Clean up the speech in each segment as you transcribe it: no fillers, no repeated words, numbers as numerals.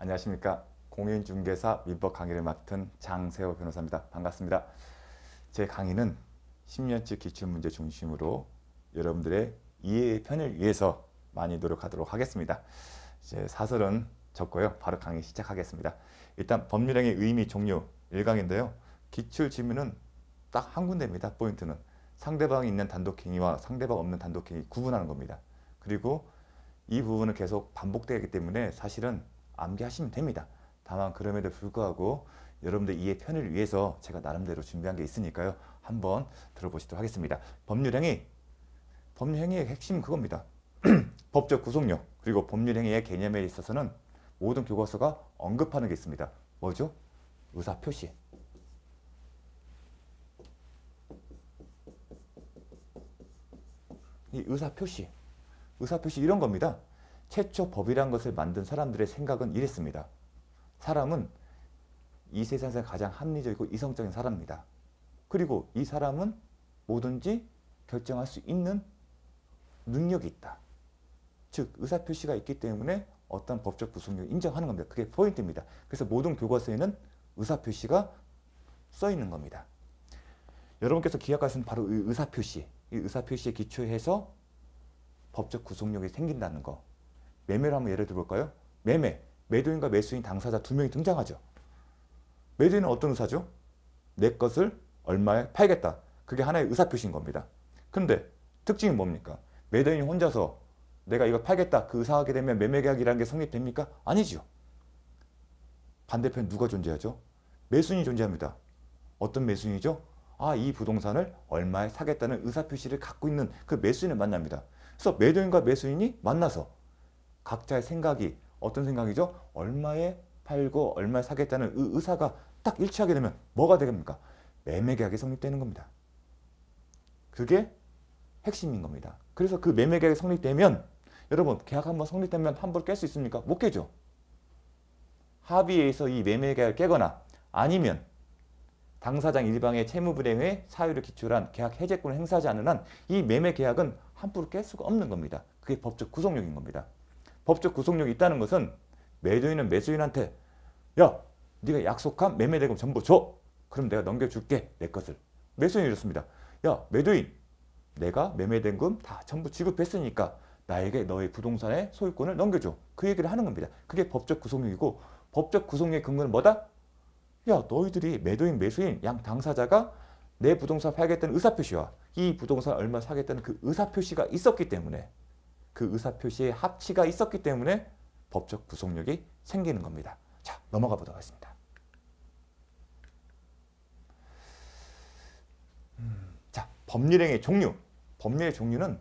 안녕하십니까. 공인중개사 민법 강의를 맡은 장세호 변호사입니다. 반갑습니다. 제 강의는 10년치 기출문제 중심으로 여러분들의 이해의 편을 위해서 많이 노력하도록 하겠습니다. 이제 사설은 적고요. 바로 강의 시작하겠습니다. 일단 법률행위 의미 종류 1강인데요. 기출 질문은 딱 한 군데입니다. 포인트는 상대방이 있는 단독행위와 상대방 없는 단독행위 구분하는 겁니다. 그리고 이 부분은 계속 반복되기 때문에 사실은 암기하시면 됩니다. 다만 그럼에도 불구하고 여러분들 이해 편을 위해서 제가 나름대로 준비한 게 있으니까요. 한번 들어보시도록 하겠습니다. 법률행위의 핵심은 그겁니다. 법적 구속력 그리고 법률행위의 개념에 있어서는 모든 교과서가 언급하는 게 있습니다. 뭐죠? 의사표시. 이 의사표시 이런 겁니다. 최초 법이란 것을 만든 사람들의 생각은 이랬습니다. 사람은 이 세상에서 가장 합리적이고 이성적인 사람입니다. 그리고 이 사람은 뭐든지 결정할 수 있는 능력이 있다. 즉 의사표시가 있기 때문에 어떤 법적 구속력을 인정하는 겁니다. 그게 포인트입니다. 그래서 모든 교과서에는 의사표시가 써 있는 겁니다. 여러분께서 기억하시는 바로 이 의사표시, 이 의사표시에 기초해서 법적 구속력이 생긴다는 거. 매매를 한번 예를 들어볼까요? 매도인과 매수인 당사자 두 명이 등장하죠. 매도인은 어떤 의사죠? 내 것을 얼마에 팔겠다. 그게 하나의 의사표시인 겁니다. 근데 특징이 뭡니까? 매도인이 혼자서 내가 이거 팔겠다 그 의사하게 되면 매매계약이라는 게 성립됩니까? 아니죠. 반대편 누가 존재하죠? 매수인이 존재합니다. 어떤 매수인이죠? 이 부동산을 얼마에 사겠다는 의사표시를 갖고 있는 그 매수인을 만납니다. 그래서 매도인과 매수인이 만나서 각자의 생각이 어떤 생각이죠? 얼마에 팔고 얼마에 사겠다는 의사가 딱 일치하게 되면 뭐가 되겠습니까? 매매계약이 성립되는 겁니다. 그게 핵심인 겁니다. 그래서 그 매매계약이 성립되면 여러분 계약 한번 성립되면 함부로 깰 수 있습니까? 못 깨죠. 합의에 의해서 이 매매계약을 깨거나 아니면 당사장 일방의 채무불이행의 사유를 기초로 한 계약 해제권을 행사하지 않는 한 이 매매계약은 함부로 깰 수가 없는 겁니다. 그게 법적 구속력인 겁니다. 법적 구속력이 있다는 것은 매도인은 매수인한테 야, 네가 약속한 매매대금 전부 줘. 그럼 내가 넘겨줄게 내 것을. 매수인이 이렇습니다. 야, 매도인 내가 매매대금 다 전부 지급했으니까 나에게 너의 부동산의 소유권을 넘겨줘. 그 얘기를 하는 겁니다. 그게 법적 구속력이고 법적 구속력의 근거는 뭐다? 야, 너희들이 매도인 매수인 양 당사자가 내 부동산 팔겠다는 의사표시와 이 부동산 얼마 사겠다는 그 의사표시가 있었기 때문에 그 의사표시의 합치가 있었기 때문에 법적 구속력이 생기는 겁니다. 자, 넘어가 보도록 하겠습니다. 자, 법률행위의 종류. 법률의 종류는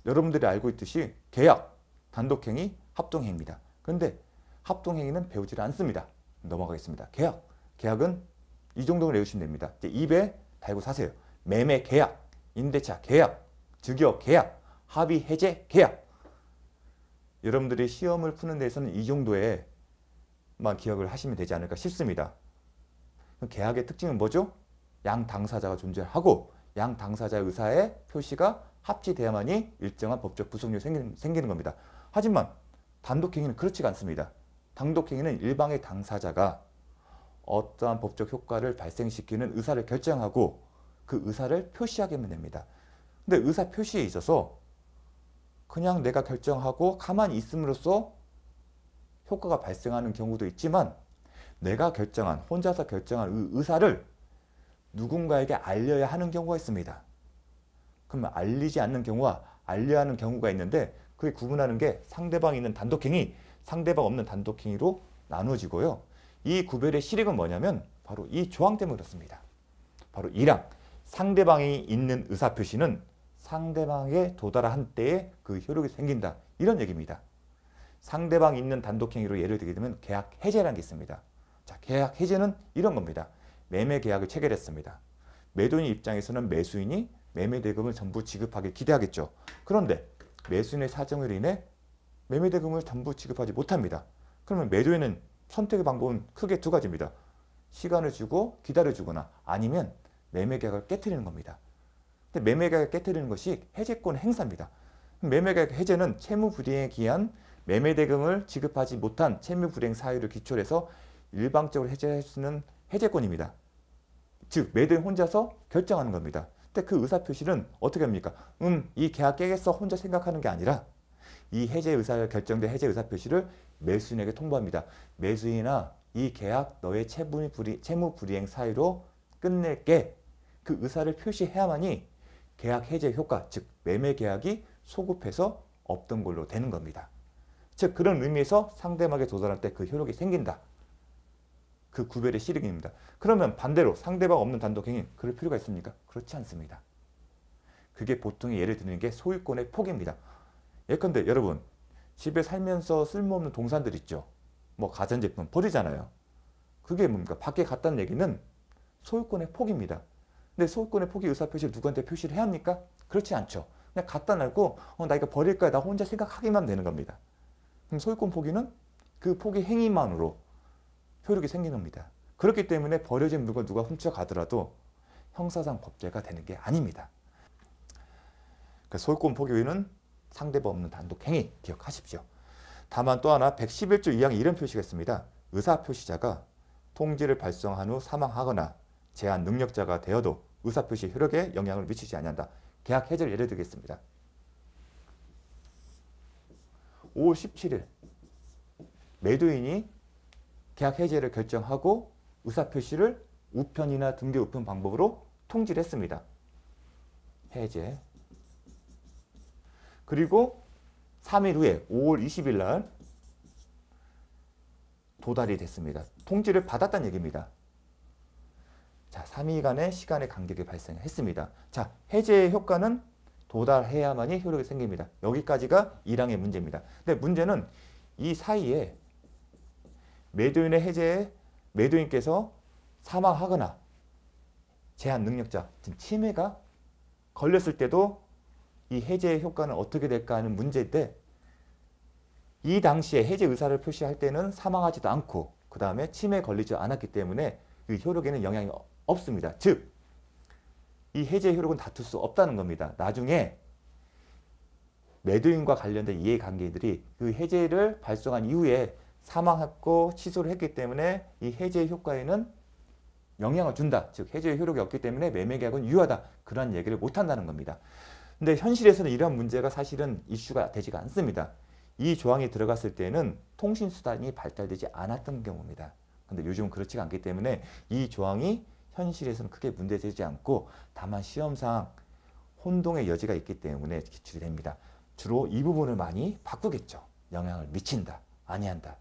여러분들이 알고 있듯이 계약, 단독행위, 합동행위입니다. 그런데 합동행위는 배우지 않습니다. 넘어가겠습니다. 계약은 이 정도로 외우시면 됩니다. 이제 입에 달고 사세요. 매매 계약, 임대차 계약, 증여 계약, 합의 해제 계약. 여러분들이 시험을 푸는 데서는 이 정도에만 기억을 하시면 되지 않을까 싶습니다. 계약의 특징은 뭐죠? 양 당사자가 존재하고 양 당사자의 의사의 표시가 합치돼야만이 일정한 법적 구속력이 생기는 겁니다. 하지만 단독행위는 그렇지가 않습니다. 단독행위는 일방의 당사자가 어떠한 법적 효과를 발생시키는 의사를 결정하고 그 의사를 표시하게 됩니다. 근데 의사 표시에 있어서 그냥 내가 결정하고 가만히 있음으로써 효과가 발생하는 경우도 있지만 내가 혼자서 결정한 의사를 누군가에게 알려야 하는 경우가 있습니다. 그러면 알리지 않는 경우와 알려야 하는 경우가 있는데 그게 구분하는 게 상대방이 있는 단독행위, 상대방 없는 단독행위로 나누어지고요. 이 구별의 실익은 뭐냐면 바로 이 조항 때문에 그렇습니다. 바로 1항, 상대방이 있는 의사표시는 상대방에 도달한 때에 그 효력이 생긴다. 이런 얘기입니다. 상대방이 있는 단독행위로 예를 들게 되면 계약 해제라는 게 있습니다. 자, 계약 해제는 이런 겁니다. 매매 계약을 체결했습니다. 매도인 입장에서는 매수인이 매매대금을 전부 지급하길 기대하겠죠. 그런데 매수인의 사정으로 인해 매매대금을 전부 지급하지 못합니다. 그러면 매도인은 선택의 방법은 크게 두 가지입니다. 시간을 주고 기다려주거나 아니면 매매계약을 깨트리는 겁니다. 근데 매매계약을 깨트리는 것이 해제권 행사입니다. 매매계약 해제는 채무불이행에 기한 매매 대금을 지급하지 못한 채무 불이행 사유를 기초로 해서 일방적으로 해제할 수 있는 해제권입니다. 즉 매도인 혼자서 결정하는 겁니다. 근데 그 의사표시는 어떻게 합니까? 이 계약 깨겠어 혼자 생각하는 게 아니라 이 해제 의사가 결정된 해제 의사표시를 매수인에게 통보합니다. 매수인아, 이 계약 너의 채무 불이행 사유로 끝낼게. 그 의사를 표시해야만이 계약 해제 효과, 즉 매매 계약이 소급해서 없던 걸로 되는 겁니다. 즉 그런 의미에서 상대방에 도달할 때 그 효력이 생긴다. 그 구별의 실익입니다. 그러면 반대로 상대방 없는 단독행위 그럴 필요가 있습니까? 그렇지 않습니다. 그게 보통의 예를 드는 게 소유권의 포기입니다. 예컨대 여러분 집에 살면서 쓸모없는 동산들 있죠. 뭐 가전제품 버리잖아요. 그게 뭡니까? 밖에 갖다는 얘기는 소유권의 포기입니다. 근데 소유권의 포기 의사표시를 누구한테 표시를 해야 합니까? 그렇지 않죠. 그냥 갖다 놔고 나 이거 버릴 거야. 나 혼자 생각하기만 되는 겁니다. 그럼 소유권 포기는 그 포기 행위만으로 효력이 생기는 겁니다. 그렇기 때문에 버려진 물건 누가 훔쳐가더라도 형사상 법죄가 되는 게 아닙니다. 소유권 포기는 상대방 없는 단독행위 기억하십시오. 다만 또 하나 111조 2항에 이런 표시가 있습니다. 의사표시자가 통지를 발송한 후 사망하거나 제한 능력자가 되어도 의사표시 효력에 영향을 미치지 아니한다. 계약 해제를 예를 들겠습니다. 5월 17일 매도인이 계약 해제를 결정하고 의사표시를 우편이나 등기 우편 방법으로 통지를 했습니다. 해제. 그리고 3일 후에 5월 20일 날 도달이 됐습니다. 통지를 받았다는 얘기입니다. 자, 3일간의 시간의 간격이 발생했습니다. 자, 해제의 효과는 도달해야만이 효력이 생깁니다. 여기까지가 1항의 문제입니다. 근데 문제는 이 사이에 매도인의 해제에 매도인께서 사망하거나 제한 능력자, 지금 치매가 걸렸을 때도 이 해제의 효과는 어떻게 될까 하는 문제인데 이 당시에 해제 의사를 표시할 때는 사망하지도 않고 그 다음에 치매에 걸리지 않았기 때문에 그 효력에는 영향이 없습니다. 즉, 이 해제의 효력은 다툴 수 없다는 겁니다. 나중에 매도인과 관련된 이해관계들이 그 해제를 발송한 이후에 사망했고 취소를 했기 때문에 이 해제의 효과에는 영향을 준다. 즉 해제의 효력이 없기 때문에 매매계약은 유효하다. 그런 얘기를 못한다는 겁니다. 근데 현실에서는 이러한 문제가 사실은 이슈가 되지가 않습니다. 이 조항이 들어갔을 때는 통신수단이 발달되지 않았던 경우입니다. 근데 요즘은 그렇지가 않기 때문에 이 조항이 현실에서는 크게 문제되지 않고 다만 시험상 혼동의 여지가 있기 때문에 기출이 됩니다. 주로 이 부분을 많이 바꾸겠죠. 영향을 미친다, 아니한다.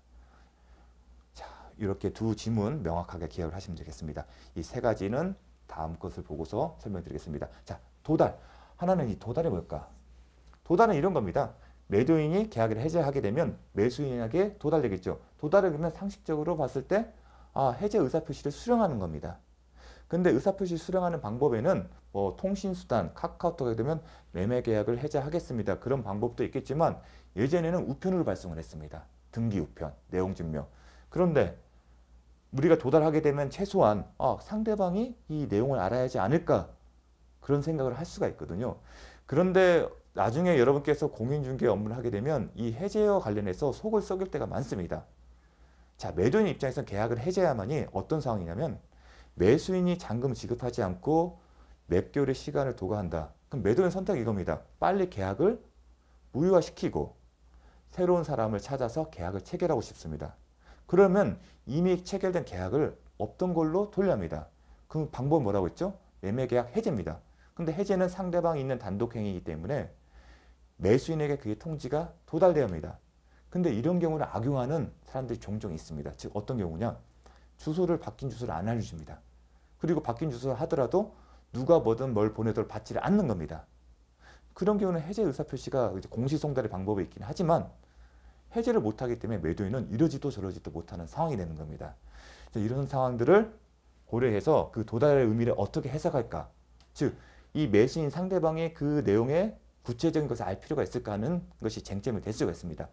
자, 이렇게 두 지문 명확하게 기억을 하시면 되겠습니다. 이 세 가지는 다음 것을 보고서 설명드리겠습니다. 자, 도달. 하나는 이 도달이 뭘까? 도달은 이런 겁니다. 매도인이 계약을 해제하게 되면 매수인에게 도달되겠죠. 도달을 그러면 상식적으로 봤을 때 해제 의사표시를 수령하는 겁니다. 근데 의사표시 수령하는 방법에는 뭐 통신수단, 카카오톡에 되면 매매계약을 해제하겠습니다. 그런 방법도 있겠지만 예전에는 우편으로 발송을 했습니다. 등기우편, 내용증명. 그런데 우리가 도달하게 되면 최소한 상대방이 이 내용을 알아야 하지 않을까 그런 생각을 할 수가 있거든요. 그런데 나중에 여러분께서 공인중개 업무를 하게 되면 이 해제와 관련해서 속을 썩일 때가 많습니다. 자, 매도인 입장에서는 계약을 해제해야만이 어떤 상황이냐면 매수인이 잔금을 지급하지 않고 몇 개월의 시간을 도과한다. 그럼 매도인 선택이 이겁니다. 빨리 계약을 무효화시키고 새로운 사람을 찾아서 계약을 체결하고 싶습니다. 그러면 이미 체결된 계약을 없던 걸로 돌려합니다. 그 방법은 뭐라고 했죠? 매매계약 해제입니다. 근데 해제는 상대방이 있는 단독행위이기 때문에 매수인에게 그게 통지가 도달되어야 합니다. 근데 이런 경우를 악용하는 사람들이 종종 있습니다. 즉 어떤 경우냐? 바뀐 주소를 안 알려줍니다. 그리고 바뀐 주소를 하더라도 누가 뭐든 뭘 보내도록 받지를 않는 겁니다. 그런 경우는 해제 의사표시가 공시송달의 방법이 있긴 하지만 해제를 못하기 때문에 매도인은 이러지도 저러지도 못하는 상황이 되는 겁니다. 이런 상황들을 고려해서 그 도달의 의미를 어떻게 해석할까? 즉, 이 매수인 상대방의 그 내용의 구체적인 것을 알 필요가 있을까 하는 것이 쟁점이 될 수가 있습니다.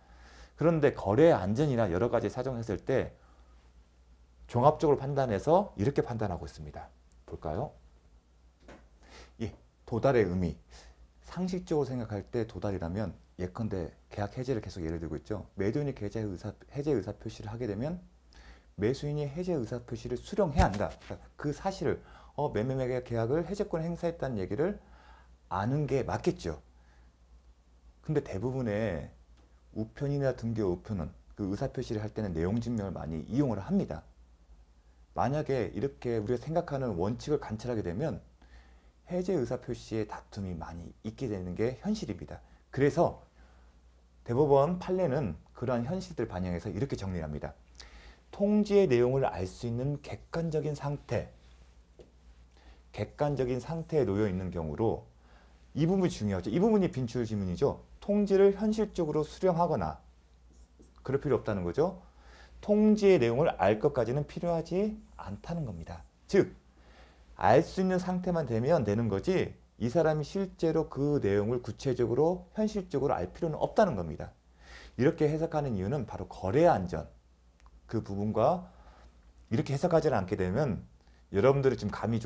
그런데 거래의 안전이나 여러 가지 사정을 했을 때 종합적으로 판단해서 이렇게 판단하고 있습니다. 볼까요? 예, 도달의 의미. 상식적으로 생각할 때 도달이라면 예컨대 계약 해제를 계속 예를 들고 있죠. 매도인이 해제 의사 표시를 하게 되면 매수인이 해제 의사 표시를 수령해야 한다. 그러니까 그 사실을 매매 계약을 해제권 행사했다는 얘기를 아는 게 맞겠죠. 근데 대부분의 우편이나 등기 우편은 그 의사 표시를 할 때는 내용 증명을 많이 이용을 합니다. 만약에 이렇게 우리가 생각하는 원칙을 관철하게 되면 해제 의사 표시에 다툼이 많이 있게 되는 게 현실입니다. 그래서 대법원 판례는 그러한 현실들을 반영해서 이렇게 정리합니다. 통지의 내용을 알 수 있는 객관적인 상태에 놓여 있는 경우로 이 부분이 중요하죠. 이 부분이 빈출 지문이죠. 통지를 현실적으로 수령하거나 그럴 필요 없다는 거죠. 통지의 내용을 알 것까지는 필요하지 않다는 겁니다. 즉, 알 수 있는 상태만 되면 되는 거지 이 사람이 실제로 그 내용을 구체적으로 현실적으로 알 필요는 없다는 겁니다. 이렇게 해석하는 이유는 바로 거래 안전 그 부분과 이렇게 해석하지 않게 되면 여러분들이 지금 감이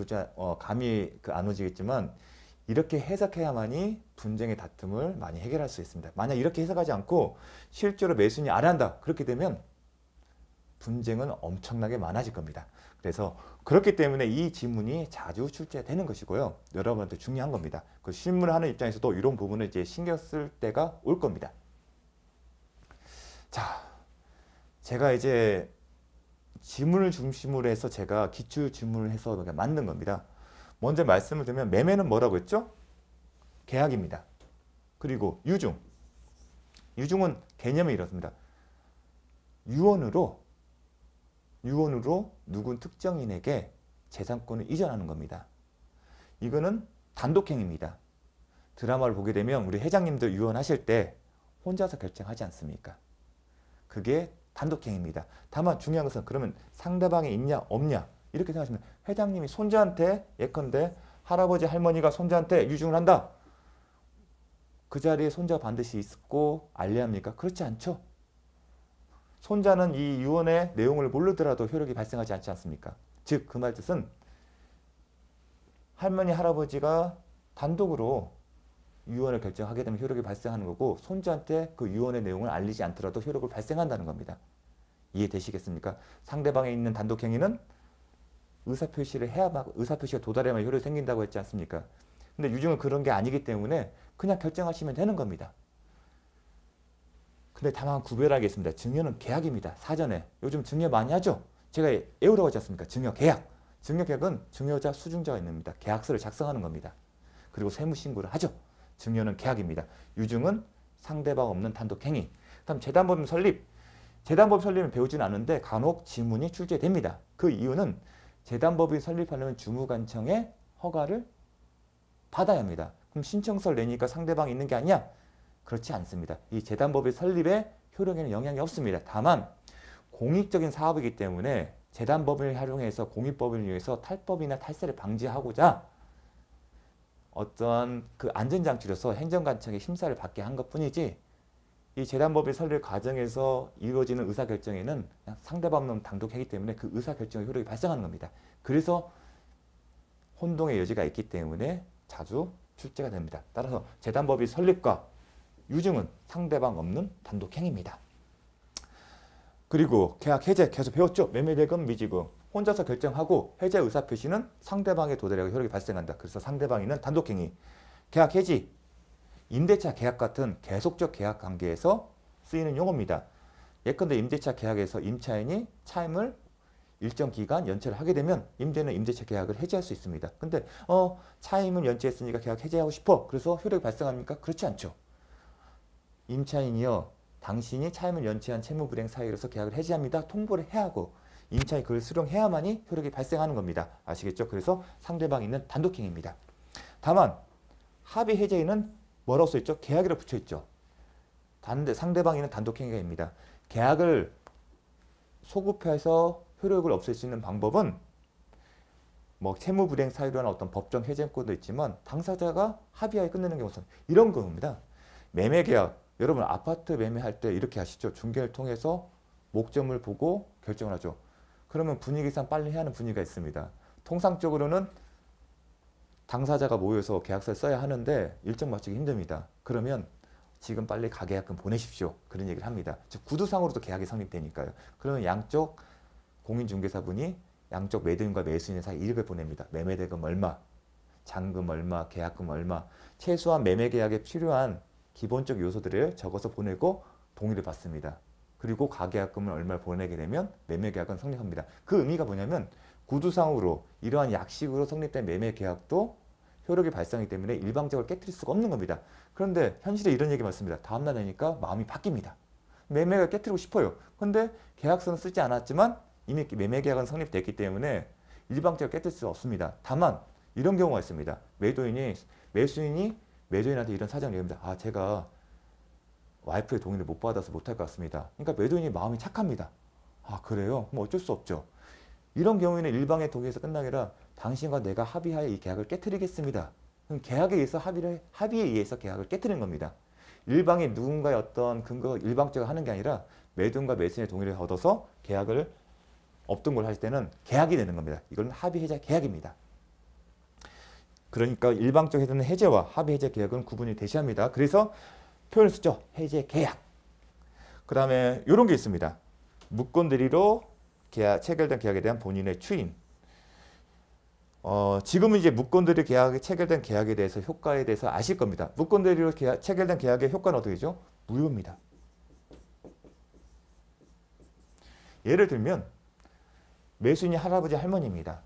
안 오시겠지만 이렇게 해석해야만이 분쟁의 다툼을 많이 해결할 수 있습니다. 만약 이렇게 해석하지 않고 실제로 매수인이 알아야 한다. 그렇게 되면 분쟁은 엄청나게 많아질 겁니다. 그래서 그렇기 때문에 이 지문이 자주 출제되는 것이고요. 여러분한테 중요한 겁니다. 그 실무를 하는 입장에서도 이런 부분을 이제 신경 쓸 때가 올 겁니다. 자, 제가 이제 지문을 중심으로 해서 제가 기출 지문을 해서 만든 겁니다. 먼저 말씀을 드리면 매매는 뭐라고 했죠? 계약입니다. 그리고 유증. 유증은 개념이 이렇습니다. 유언으로 누군 특정인에게 재산권을 이전하는 겁니다. 이거는 단독행위입니다. 드라마를 보게 되면 우리 회장님들 유언하실 때 혼자서 결정하지 않습니까? 그게 단독행위입니다. 다만 중요한 것은 그러면 상대방이 있냐 없냐 이렇게 생각하시면 회장님이 손자한테 예컨대 할아버지 할머니가 손자한테 유증을 한다. 그 자리에 손자가 반드시 있고 알려야 합니까? 그렇지 않죠. 손자는 이 유언의 내용을 모르더라도 효력이 발생하지 않지 않습니까? 즉 그 말 뜻은 할머니 할아버지가 단독으로 유언을 결정하게 되면 효력이 발생하는 거고 손자한테 그 유언의 내용을 알리지 않더라도 효력을 발생한다는 겁니다. 이해되시겠습니까? 상대방에 있는 단독행위는 의사표시가 도달해야만 효력이 생긴다고 했지 않습니까? 근데 유증은 그런 게 아니기 때문에 그냥 결정하시면 되는 겁니다. 근데 다만 구별하겠습니다. 증여는 계약입니다. 사전에. 요즘 증여 많이 하죠? 제가 애우라고 하지 않습니까? 증여 계약. 증여 계약은 증여자, 수증자가 있습니다. 계약서를 작성하는 겁니다. 그리고 세무신고를 하죠. 증여는 계약입니다. 유증은 상대방 없는 단독행위. 다음 재단법인 설립. 재단법인 설립은 배우지는 않은데 간혹 지문이 출제됩니다. 그 이유는 재단법인 설립하려면 주무관청의 허가를 받아야 합니다. 그럼 신청서를 내니까 상대방이 있는 게 아니야? 그렇지 않습니다. 이 재단법인 설립의 효력에는 영향이 없습니다. 다만 공익적인 사업이기 때문에 재단법인을 활용해서 공익법인을 이용해서 탈법이나 탈세를 방지하고자 어떠한 그 안전장치로서 행정관청의 심사를 받게 한 것뿐이지 이 재단법인 설립 과정에서 이루어지는 의사결정에는 그냥 상대방 없는 단독이기 때문에 그 의사결정의 효력이 발생하는 겁니다. 그래서 혼동의 여지가 있기 때문에 자주 출제가 됩니다. 따라서 재단법인 설립과 유증은 상대방 없는 단독행위입니다. 그리고 계약 해제 계속 배웠죠? 매매대금 미지금 혼자서 결정하고 해제 의사표시는 상대방의 도달에 효력이 발생한다. 그래서 상대방이 있는 단독행위. 계약 해지 임대차 계약 같은 계속적 계약 관계에서 쓰이는 용어입니다. 예컨대 임대차 계약에서 임차인이 차임을 일정 기간 연체를 하게 되면 임대는 임대차 계약을 해지할 수 있습니다. 근데 차임을 연체했으니까 계약 해제하고 싶어. 그래서 효력이 발생합니까? 그렇지 않죠. 임차인이요. 당신이 차임을 연체한 채무불이행 사유로서 계약을 해지합니다. 통보를 해야 하고 임차인이 그걸 수령해야만이 효력이 발생하는 겁니다. 아시겠죠? 그래서 상대방이 있는 단독행위입니다. 다만 합의 해제에는 뭐라고 써있죠? 계약이라고 붙여있죠. 상대방이 있는 단독행위입니다. 계약을 소급해서 효력을 없앨 수 있는 방법은 뭐 채무불이행 사유로 하는 어떤 법정 해제권도 있지만 당사자가 합의하에 끝내는 경우는 이런 겁니다. 매매계약 여러분 아파트 매매할 때 이렇게 하시죠. 중개를 통해서 목적을 보고 결정을 하죠. 그러면 분위기상 빨리 해야 하는 분위기가 있습니다. 통상적으로는 당사자가 모여서 계약서를 써야 하는데 일정 맞추기 힘듭니다. 그러면 지금 빨리 가계약금 보내십시오. 그런 얘기를 합니다. 즉 구두상으로도 계약이 성립되니까요. 그러면 양쪽 공인중개사분이 양쪽 매도인과 매수인의 사이 이력을 보냅니다. 매매대금 얼마, 잔금 얼마, 계약금 얼마, 최소한 매매계약에 필요한 기본적 요소들을 적어서 보내고 동의를 받습니다. 그리고 가계약금을 얼마를 보내게 되면 매매계약은 성립합니다. 그 의미가 뭐냐면 구두상으로 이러한 약식으로 성립된 매매계약도 효력이 발생하기 때문에 일방적으로 깨트릴 수가 없는 겁니다. 그런데 현실에 이런 얘기 많습니다. 다음날 되니까 마음이 바뀝니다. 매매가 깨트리고 싶어요. 그런데 계약서는 쓰지 않았지만 이미 매매계약은 성립됐기 때문에 일방적으로 깨트릴 수 없습니다. 다만 이런 경우가 있습니다. 매수인이 매도인한테 이런 사정을 얘기합니다. 아, 제가 와이프의 동의를 못 받아서 못할 것 같습니다. 그러니까 매도인이 마음이 착합니다. 아, 그래요? 뭐 어쩔 수 없죠. 이런 경우에는 일방의 동의에서 끝나게 아니라 당신과 내가 합의하에 이 계약을 깨트리겠습니다. 그럼 계약에 의해서 합의에 의해서 계약을 깨트리는 겁니다. 일방이 누군가의 어떤 근거 일방적으로 하는 게 아니라 매도인과 매수인의 동의를 얻어서 계약을 없던 걸 할 때는 계약이 되는 겁니다. 이건 합의 해제 계약입니다. 그러니까 일방적으로 해주는 해제와 합의 해제 계약은 구분이 대시합니다. 그래서 표현을 쓰죠. 해제 계약. 그 다음에 이런 게 있습니다. 무권 대리로 체결된 계약에 대한 본인의 추인. 지금은 이제 무권 대리 계약에 체결된 계약에 대해서 효과에 대해서 아실 겁니다. 무권 대리로 체결된 계약의 효과는 어떻게 되죠? 무효입니다. 예를 들면 매수인이 할아버지 할머니입니다.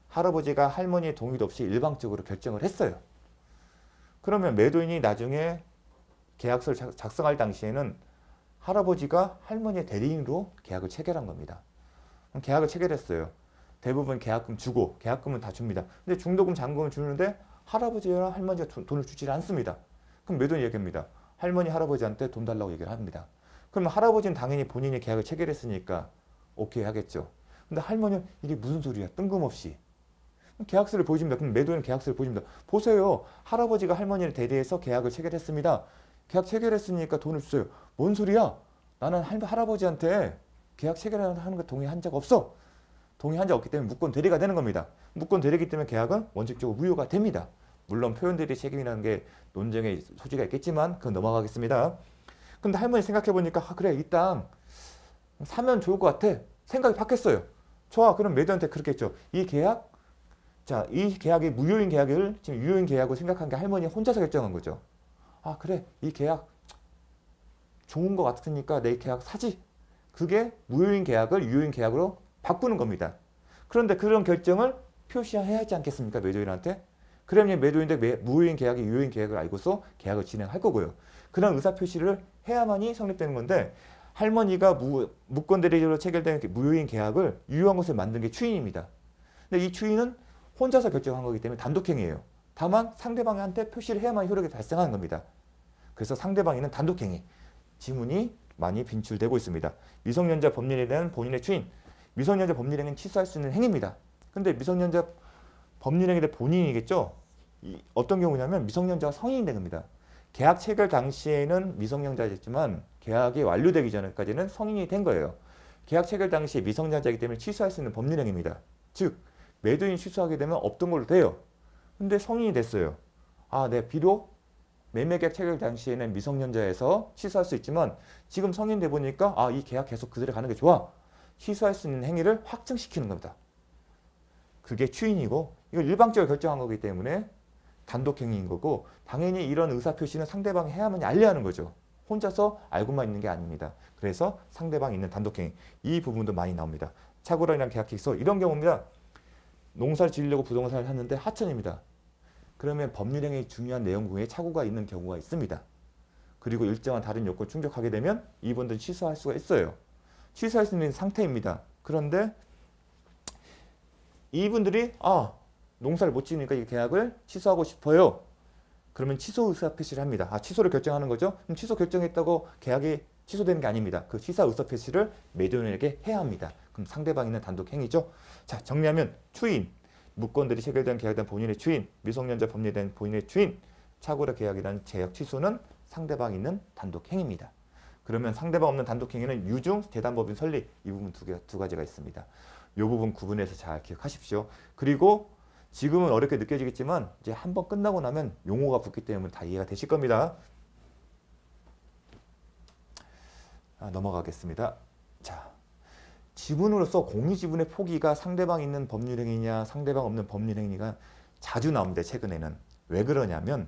할아버지가 할머니의 동의도 없이 일방적으로 결정을 했어요. 그러면 매도인이 나중에 계약서를 작성할 당시에는 할아버지가 할머니의 대리인으로 계약을 체결한 겁니다. 계약을 체결했어요. 대부분 계약금 주고 계약금은 다 줍니다. 근데 중도금, 잔금을 주는데 할아버지와 할머니가 돈을 주지 않습니다. 그럼 매도인이 얘기합니다. 할머니, 할아버지한테 돈 달라고 얘기를 합니다. 그러면 할아버지는 당연히 본인이 계약을 체결했으니까 오케이 하겠죠. 근데 할머니는 이게 무슨 소리야? 뜬금없이. 계약서를 보여줍니다. 그럼 매도인은 계약서를 보여줍니다. 보세요. 할아버지가 할머니를 대리해서 계약을 체결했습니다. 계약 체결했으니까 돈을 주세요. 뭔 소리야? 나는 할아버지한테 계약 체결하는 거 동의한 적 없어. 동의한 적 없기 때문에 무권 대리가 되는 겁니다. 무권 대리이기 때문에 계약은 원칙적으로 무효가 됩니다. 물론 표현 대리 책임이라는 게 논쟁의 소지가 있겠지만 그건 넘어가겠습니다. 근데 할머니 생각해보니까 아, 그래 이 땅 사면 좋을 것 같아. 생각이 바뀌었어요. 좋아. 그럼 매도한테 그렇게 했죠. 이 계약 이 계약이 무효인 계약을 지금 유효인 계약으로 생각한 게 할머니 혼자서 결정한 거죠. 아 그래 이 계약 좋은 것 같으니까 내 계약 사지. 그게 무효인 계약을 유효인 계약으로 바꾸는 겁니다. 그런데 그런 결정을 표시해야 하지 않겠습니까? 매도인한테. 그러면 매도인데 무효인 계약이 유효인 계약을 알고서 계약을 진행할 거고요. 그런 의사표시를 해야만이 성립되는 건데 할머니가 무권 대리로 체결된 무효인 계약을 유효한 것을 만든 게 추인입니다. 근데 이 추인은 혼자서 결정한 거기 때문에 단독행위예요. 다만 상대방한테 표시를 해야만 효력이 발생하는 겁니다. 그래서 상대방에는 단독행위, 지문이 많이 빈출되고 있습니다. 미성년자 법률에 대한 본인의 추인, 미성년자 법률행위는 취소할 수 있는 행위입니다. 근데 미성년자 법률행위에 대한 본인이겠죠? 어떤 경우냐면 미성년자가 성인이 된 겁니다. 계약 체결 당시에는 미성년자였지만 계약이 완료되기 전까지는 성인이 된 거예요. 계약 체결 당시에 미성년자이기 때문에 취소할 수 있는 법률행위입니다. 즉 매도인이 취소하게 되면 없던 걸로 돼요. 근데 성인이 됐어요. 아, 네, 비록 매매계약 체결 당시에는 미성년자에서 취소할 수 있지만 지금 성인 돼 보니까 아, 이 계약 계속 그대로 가는 게 좋아. 취소할 수 있는 행위를 확증시키는 겁니다. 그게 추인이고 이걸 일방적으로 결정한 거기 때문에 단독행위인 거고 당연히 이런 의사표시는 상대방이 해야만 알려야 하는 거죠. 혼자서 알고만 있는 게 아닙니다. 그래서 상대방이 있는 단독행위 이 부분도 많이 나옵니다. 착오랑이랑 계약기소 이런 경우입니다. 농사를 지으려고 부동산을 샀는데 하천입니다. 그러면 법률행위 중요한 내용 중에 착오가 있는 경우가 있습니다. 그리고 일정한 다른 요건을 충족하게 되면 이분들은 취소할 수가 있어요. 취소할 수 있는 상태입니다. 그런데 이분들이 농사를 못 지으니까 이 계약을 취소하고 싶어요. 그러면 취소 의사표시를 합니다. 취소를 결정하는 거죠. 그럼 취소 결정했다고 계약이 취소되는 게 아닙니다. 그 취소 의사표시를 매도인에게 해야 합니다. 그럼 상대방이 있는 단독행위죠. 자, 정리하면 추인, 무권들이 체결된 계약에 대한 본인의 추인, 미성년자 법률에 대한 본인의 추인, 착오의 계약이라는 제약 취소는 상대방이 있는 단독행위입니다. 그러면 상대방 없는 단독행위는 유증, 대담법인 설립 이 부분 두 가지가 있습니다. 이 부분 구분해서 잘 기억하십시오. 그리고 지금은 어렵게 느껴지겠지만 이제 한번 끝나고 나면 용어가 붙기 때문에 다 이해가 되실 겁니다. 넘어가겠습니다. 자, 지분으로서 공유지분의 포기가 상대방 있는 법률행위냐 상대방 없는 법률행위가 자주 나옵니다. 최근에는. 왜 그러냐면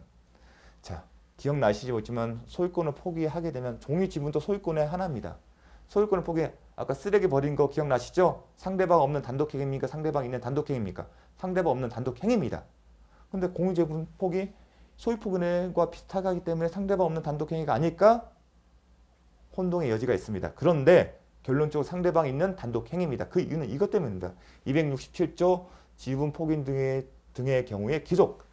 자, 기억나시지 못지만 소유권을 포기하게 되면 종이지분도 소유권의 하나입니다. 소유권을 포기, 아까 쓰레기 버린 거 기억나시죠? 상대방 없는 단독행위입니까? 상대방 있는 단독행위입니까? 상대방 없는 단독행위입니다. 근데 공유지분 포기, 소유포기과 비슷하게 하기 때문에 상대방 없는 단독행위가 아닐까? 혼동의 여지가 있습니다. 그런데 결론적으로 상대방 있는 단독행위입니다. 그 이유는 이것 때문입니다. 267조 지분 포기 등의 경우에 기속,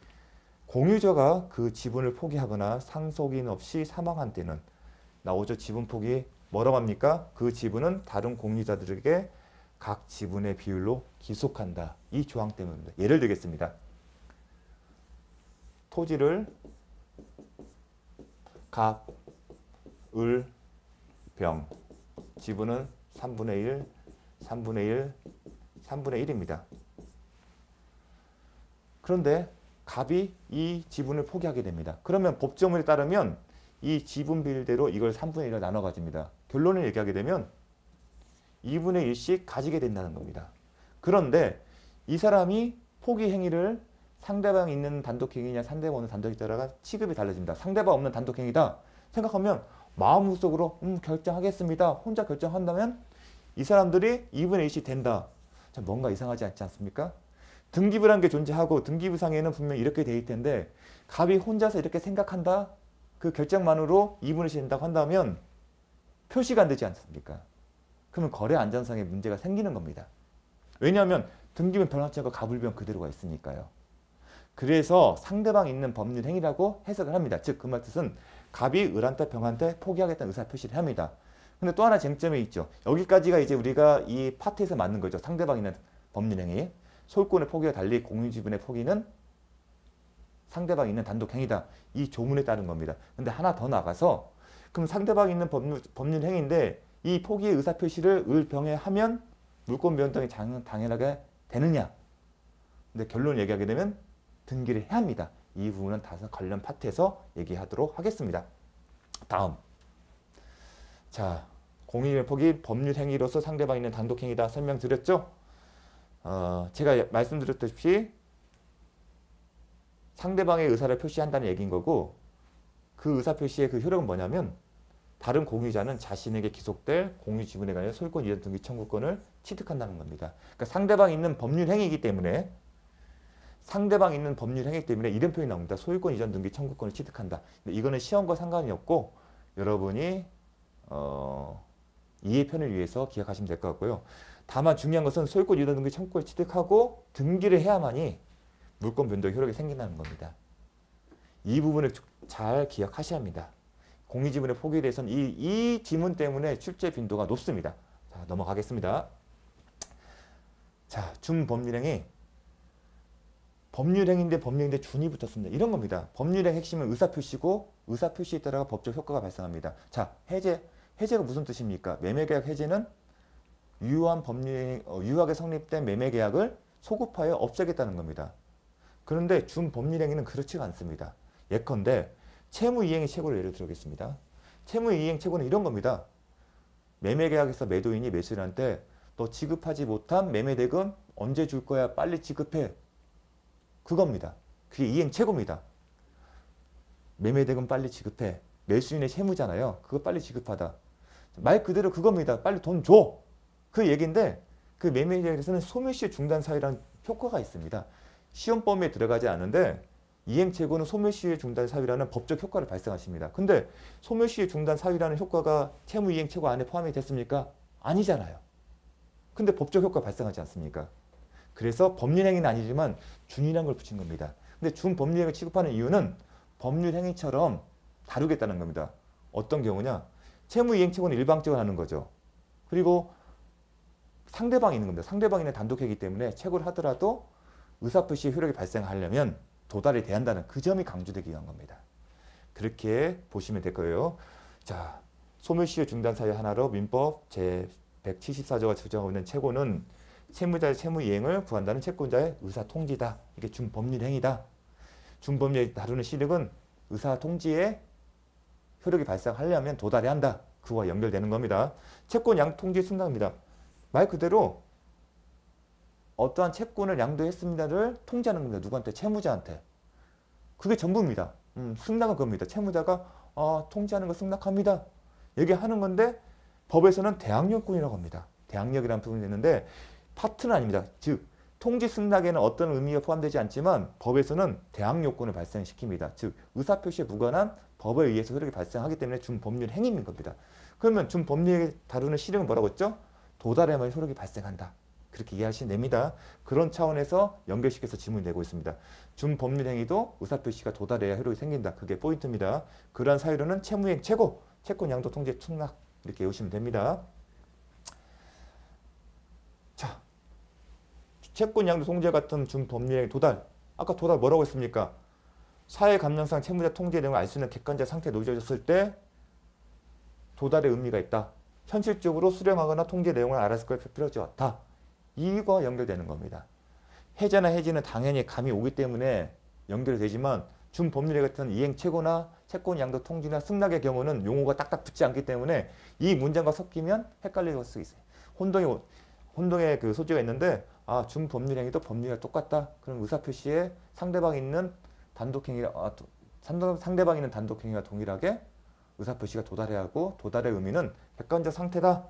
공유자가 그 지분을 포기하거나 상속인 없이 사망한 때는 나오죠. 지분 포기 뭐라고 합니까? 그 지분은 다른 공유자들에게 각 지분의 비율로 기속한다. 이 조항 때문입니다. 예를 들겠습니다. 토지를 갑, 을, 병, 지분은 3분의 1, 3분의 1, 3분의 1입니다. 그런데 갑이 이 지분을 포기하게 됩니다. 그러면 법조문에 따르면 이 지분 비율대로 이걸 3분의 1로 나눠 가집니다. 결론을 얘기하게 되면 2분의 1씩 가지게 된다는 겁니다. 그런데 이 사람이 포기 행위를 상대방 있는 단독행위냐 상대방 없는 단독에 따라가 취급이 달라집니다. 상대방 없는 단독행위다 생각하면 마음속으로 결정하겠습니다. 혼자 결정한다면 이 사람들이 2분의 1씩 된다. 자, 뭔가 이상하지 않지 않습니까? 등기부라는 게 존재하고 등기부상에는 분명히 이렇게 돼 있을 텐데 갑이 혼자서 이렇게 생각한다? 그 결정만으로 2분의 1씩 된다고 한다면 표시가 안 되지 않습니까? 그러면 거래 안전성에 문제가 생기는 겁니다. 왜냐하면 등기부 변환치 않고 갑을병 그대로가 있으니까요. 그래서 상대방 있는 법률 행위라고 해석을 합니다. 즉 그 말 뜻은 갑이 을한테 병한테 포기하겠다는 의사 표시를 합니다. 근데 또 하나 쟁점이 있죠. 여기까지가 이제 우리가 이 파트에서 맞는 거죠. 상대방 있는 법률 행위. 소유권의 포기와 달리 공유지분의 포기는 상대방 있는 단독행위다. 이 조문에 따른 겁니다. 근데 하나 더 나가서 그럼 상대방 있는 법률 행위인데 이 포기의 의사표시를 을병에 하면 물권 변동이 당연하게 되느냐. 근데 결론 얘기하게 되면 등기를 해야 합니다. 이 부분은 다섯 관련 파트에서 얘기하도록 하겠습니다. 다음. 자, 공유지분의 포기 법률 행위로서 상대방 있는 단독행위다 설명드렸죠? 제가 말씀드렸다시피 상대방의 의사를 표시한다는 얘기인 거고 그 의사표시의 그 효력은 뭐냐면 다른 공유자는 자신에게 기속될 공유지분에 관한 소유권 이전 등기 청구권을 취득한다는 겁니다. 그러니까 상대방 있는 법률 행위이기 때문에 상대방 있는 법률 행위 때문에 이런 표현이 나옵니다. 소유권 이전 등기 청구권을 취득한다. 근데 이거는 시험과 상관이 없고 여러분이 이해 편을 위해서 기억하시면 될 것 같고요. 다만 중요한 것은 소유권 이전 등기 청구권을 취득하고 등기를 해야만이 물권 변동 효력이 생긴다는 겁니다. 이 부분을 잘 기억하셔야 합니다. 공유지분의 포기에 대해서는 이 지문 때문에 출제 빈도가 높습니다. 자, 넘어가겠습니다. 자, 준법률행위. 법률행위인데 법률인데 준이 붙었습니다. 이런 겁니다. 법률의 핵심은 의사표시고 의사표시에 따라 법적 효과가 발생합니다. 자, 해제가 무슨 뜻입니까? 매매계약 해제는 유효하게 성립된 매매계약을 소급하여 없애겠다는 겁니다. 그런데 준법률행위는 그렇지가 않습니다. 예컨대 채무이행의 최고를 예를 들겠습니다. 채무이행 최고는 이런 겁니다. 매매계약에서 매도인이 매수인한테 너 지급하지 못한 매매대금 언제 줄 거야? 빨리 지급해. 그겁니다. 그게 이행 최고입니다. 매매대금 빨리 지급해. 매수인의 채무잖아요. 그거 빨리 지급하다. 말 그대로 그겁니다. 빨리 돈 줘. 그 얘기인데 그 매매계약에서는 소멸시효 중단 사유라는 효과가 있습니다. 시험범위에 들어가지 않은데 이행채고는 소멸시효 중단 사유라는 법적 효과를 발생하십니다. 근데 소멸시효 중단 사유라는 효과가 채무이행채고 안에 포함이 됐습니까? 아니잖아요. 근데 법적 효과 발생하지 않습니까? 그래서 법률행위는 아니지만 준이라는 걸 붙인 겁니다. 근데 준법률행위 취급하는 이유는 법률행위처럼 다루겠다는 겁니다. 어떤 경우냐? 채무이행채고는 일방적으로 하는 거죠. 그리고 상대방이 있는 겁니다. 상대방이 있는 단독이기 때문에 채고를 하더라도 의사표시의 효력이 발생하려면 도달이 돼야 한다는 그 점이 강조되기 위한 겁니다. 그렇게 보시면 될 거예요. 자, 소멸시효 중단 사유 하나로 민법 제174조가 규정하고 있는 채고는 채무자의 채무이행을 구한다는 채권자의 의사통지다. 이게 준법률행위다. 준법률이 다루는 시력은 의사통지에 효력이 발생하려면 도달해야 한다. 그와 연결되는 겁니다. 채권 양도 통지의 승낙입니다. 말 그대로 어떠한 채권을 양도했습니다를 통지하는 겁니다. 누구한테? 채무자한테. 그게 전부입니다. 승낙은 그겁니다. 채무자가 통지하는 거 승낙합니다. 얘기하는 건데 법에서는 대항력권이라고 합니다. 대항력이라는 부분이 있는데 파트는 아닙니다. 즉 통지 승낙에는 어떤 의미가 포함되지 않지만 법에서는 대항요건을 발생시킵니다. 즉 의사표시에 무관한 법에 의해서 효력이 발생하기 때문에 준법률 행위인 겁니다. 그러면 준법률에 다루는 실행은 뭐라고 했죠? 도달해야만 효력이 발생한다. 그렇게 이해하시면 됩니다. 그런 차원에서 연결시켜서 질문을 내고 있습니다. 준법률 행위도 의사표시가 도달해야 효력이 생긴다. 그게 포인트입니다. 그러한 사유로는 채무행 최고, 채권 양도 통지 승낙 이렇게 외우시면 됩니다. 자, 채권 양도 통제 같은 준법률행위 도달. 아까 도달 뭐라고 했습니까? 사회 감정상 채무자 통제 내용을 알 수 있는 객관적 상태에 놓여졌을 때 도달의 의미가 있다. 현실적으로 수령하거나 통제 내용을 알았을 걸 필요하지 않다. 이거 연결되는 겁니다. 해제나 해지는 당연히 감이 오기 때문에 연결되지만 준법률행 같은 이행 최고나 채권 양도 통지나 승낙의 경우는 용어가 딱딱 붙지 않기 때문에 이 문장과 섞이면 헷갈릴 수 있어요. 혼동의 그 소지가 있는데 준법률 행위도 법률과 똑같다. 그럼 의사표시에 상대방이 있는 상대방이 있는 단독 행위와 동일하게 의사표시가 도달해야 하고 도달의 의미는 객관적 상태다.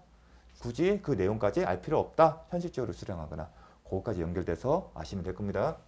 굳이 그 내용까지 알 필요 없다. 현실적으로 수령하거나 그거까지 연결돼서 아시면 될 겁니다.